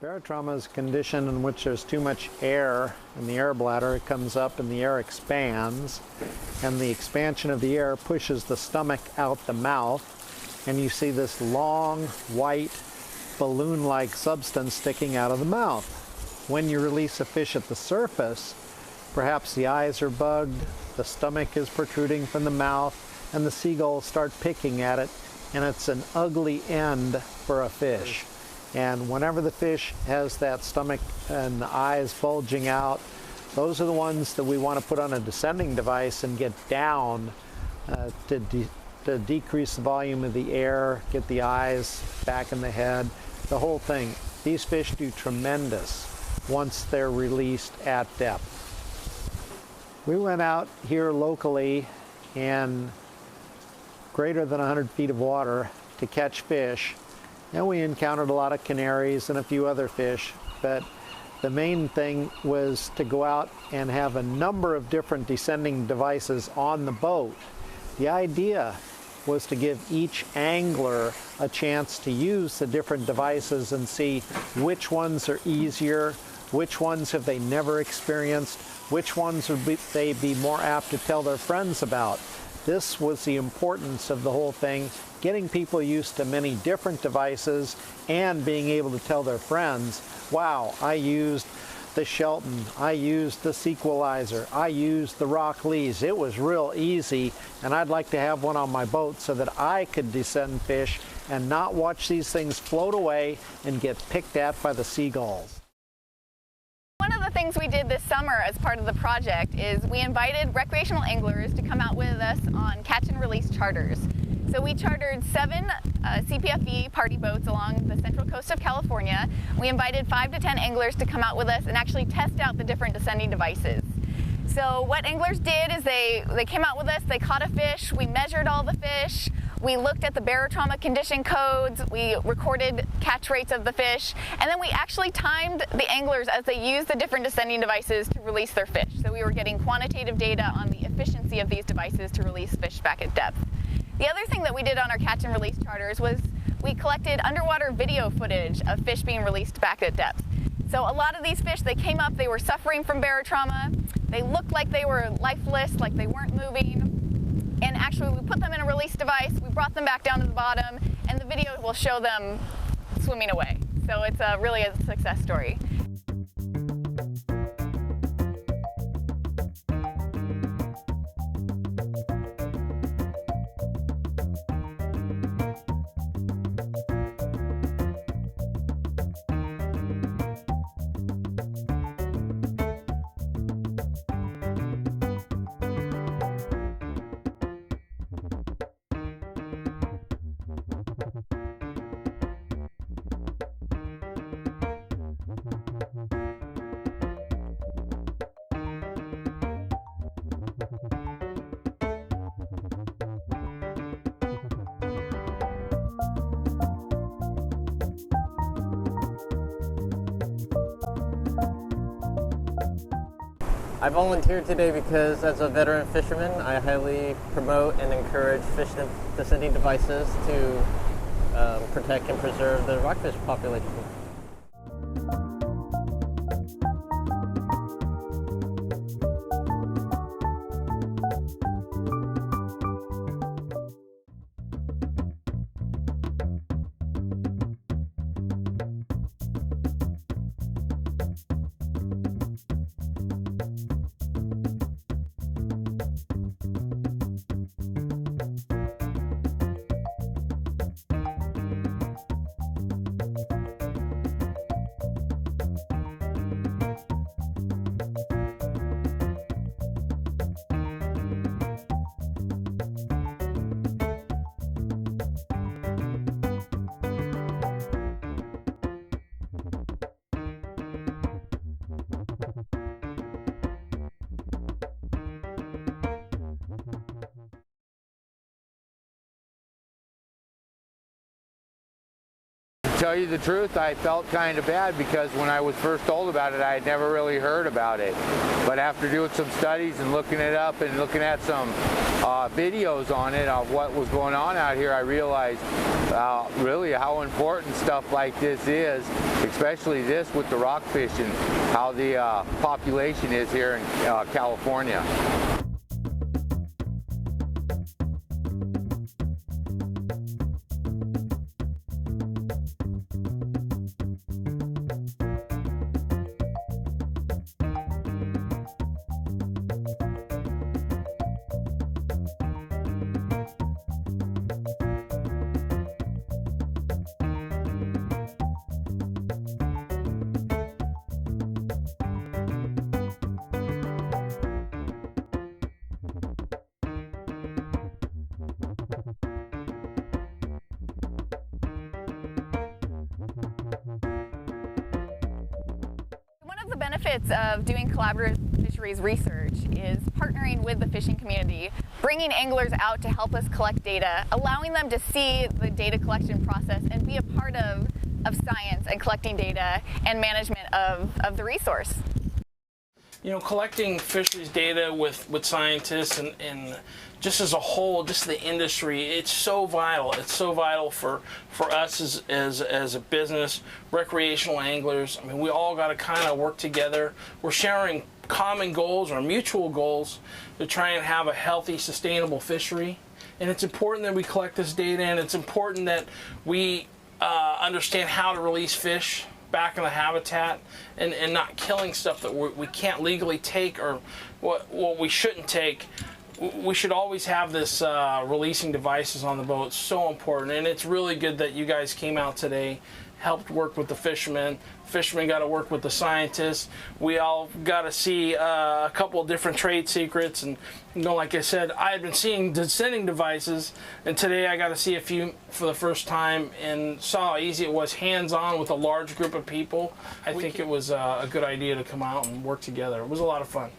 Barotrauma is a condition in which there's too much air in the air bladder. It comes up and the air expands, and the expansion of the air pushes the stomach out the mouth, and you see this long, white, balloon-like substance sticking out of the mouth. When you release a fish at the surface, perhaps the eyes are bugged, the stomach is protruding from the mouth, and the seagulls start picking at it, and it's an ugly end for a fish. And whenever the fish has that stomach and the eyes bulging out, those are the ones that we want to put on a descending device and get down to decrease the volume of the air, get the eyes back in the head, the whole thing. These fish do tremendous once they're released at depth. We went out here locally in greater than 100 feet of water to catch fish. And we encountered a lot of canaries and a few other fish, but the main thing was to go out and have a number of different descending devices on the boat. The idea was to give each angler a chance to use the different devices and see which ones are easier, which ones have they never experienced, which ones would they be more apt to tell their friends about. This was the importance of the whole thing, getting people used to many different devices and being able to tell their friends, wow, I used the Shelton, I used the Sequelizer, I used the Rock Lees. It was real easy, and I'd like to have one on my boat so that I could descend fish and not watch these things float away and get picked at by the seagulls. One of the things we did this summer as part of the project is we invited recreational anglers to come out with us on catch and release charters. So we chartered 7 CPFE party boats along the central coast of California. We invited 5 to 10 anglers to come out with us and actually test out the different descending devices. So what anglers did is they came out with us, they caught a fish, we measured all the fish, we looked at the barotrauma condition codes, we recorded catch rates of the fish, and then we actually timed the anglers as they used the different descending devices to release their fish. So we were getting quantitative data on the efficiency of these devices to release fish back at depth. The other thing that we did on our catch and release charters was we collected underwater video footage of fish being released back at depth. So a lot of these fish, they came up, they were suffering from barotrauma, they looked like they were lifeless, like they weren't moving, and actually we put them in a release device, we brought them back down to the bottom, and the video will show them swimming away. So it's really a success story. I volunteered today because as a veteran fisherman, I highly promote and encourage fish descending devices to protect and preserve the rockfish population. tell you the truth, I felt kind of bad because when I was first told about it, I had never really heard about it. But after doing some studies and looking it up and looking at some videos on it of what was going on out here, I realized really how important stuff like this is, especially this with the rockfish and how the population is here in California. One of the benefits of doing collaborative fisheries research is partnering with the fishing community, bringing anglers out to help us collect data, allowing them to see the data collection process and be a part of science and collecting data and management of the resource. You know, collecting fisheries data with scientists and just as a whole, just the industry, it's so vital. It's so vital for us as a business, recreational anglers. I mean, we all got to kind of work together. We're sharing common goals or mutual goals to try and have a healthy, sustainable fishery. And it's important that we collect this data, and it's important that we understand how to release fish back in the habitat and not killing stuff that we can't legally take or what we shouldn't take. We should always have this releasing devices on the boat. It's so important, and it's really good that you guys came out today, helped work with the fishermen. Fishermen got to work with the scientists. We all got to see a couple of different trade secrets, and you know, like I said, I had been seeing descending devices, and today I got to see a few for the first time and saw how easy it was hands-on with a large group of people. I think it was a good idea to come out and work together. It was a lot of fun.